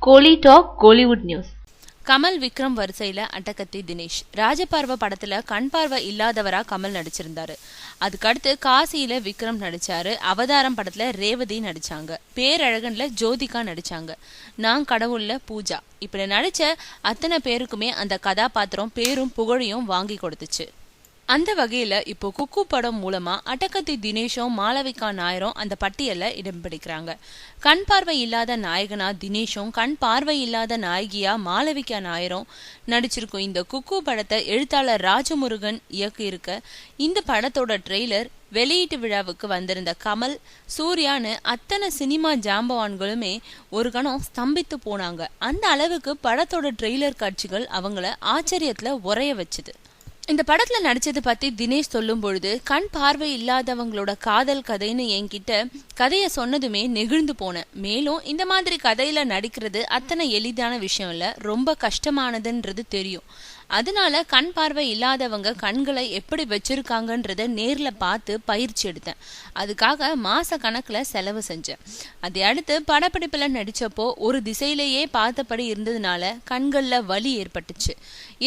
கோலி talk Kollywood news. Kamal Vikram வரிசையில அட்டகத்தி தினேஷ். ராஜபார்வை படத்துல கண் பார்வை இல்லாதவரா கமல் நடிச்சிருந்தாரு. அதுக்கடுத்து காசியில விக்ரம் நடிச்சாரு. அவதாரம் படத்துல ரேவதி நடிச்சாங்க. பேரழகன்ல ஜோதிகா நடிச்சாங்க. நான் கடவுள்ல பூஜா. இப்படி நடிச்ச அத்தனை பேருக்குமே அந்த கதாபாத்திரம் பேரும் புகழையும் வாங்கி கொடுத்துச்சு. அந்த வகையில இப்போ குக்கு படம் மூலமா அட்டகத்தி தினேஷும் மாளவிகா நாயரும் அந்த பட்டியல்ல இடம் பிடிக்கிறாங்க. கண் பார்வை இல்லாத நாயகனா தினேஷும் கண் பார்வை இல்லாத நாயகியா மாளவிகா நாயரும் நடிச்சிருக்கும் இந்த குக்கு படத்தை எழுத்தாளர் ராஜமுருகன் இயக்கியிருக்க இந்த படத்தோட ட்ரெய்லர் வெளியீட்டு விழாவுக்கு வந்திருந்த கமல், சூர்யான்னு அத்தனை சினிமா ஜாம்பவான்களுமே ஒரு கணம் ஸ்தம்பித்து போனாங்க. அந்த அளவுக்கு படத்தோட ட்ரெய்லர் காட்சிகள் அவங்கள ஆச்சரியத்துல உரைய வச்சுது. இந்த படத்துல நடிச்சது பத்தி தினேஷ் சொல்லும் பொழுது, கண் பார்வை இல்லாதவங்களோட காதல் கதைன்னு என்கிட்ட கதைய சொன்னதுமே நெகிழ்ந்து போனேன். மேலும் இந்த மாதிரி கதையில நடிக்கிறது அத்தனை எளிதான விஷயம் இல்ல, ரொம்ப கஷ்டமானதுன்றது தெரியும். அதனால கண் பார்வை இல்லாதவங்க கண்களை எப்படி வச்சிருக்காங்கன்றத நேர்ல பார்த்து பயிற்சி எடுத்தேன். அதுக்காக மாச கணக்குல செலவு செஞ்சேன். அதை அடுத்து படப்பிடிப்புல நடிச்சப்போ ஒரு திசையிலேயே பார்த்தபடி இருந்ததுனால கண்கள்ல வலி ஏற்பட்டுச்சு.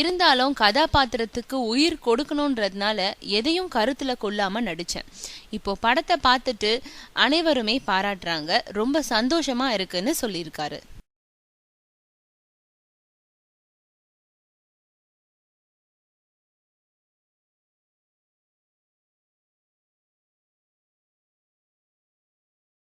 இருந்தாலும் கதாபாத்திரத்துக்கு உயிர் கொடுக்கணும்ன்றதுனால எதையும் கருத்துல கொள்ளாம நடிச்சேன். இப்போ படத்தை பார்த்துட்டு அனைவருமே பாராட்டுறாங்க. ரொம்ப சந்தோஷமா இருக்குன்னு சொல்லியிருக்காரு.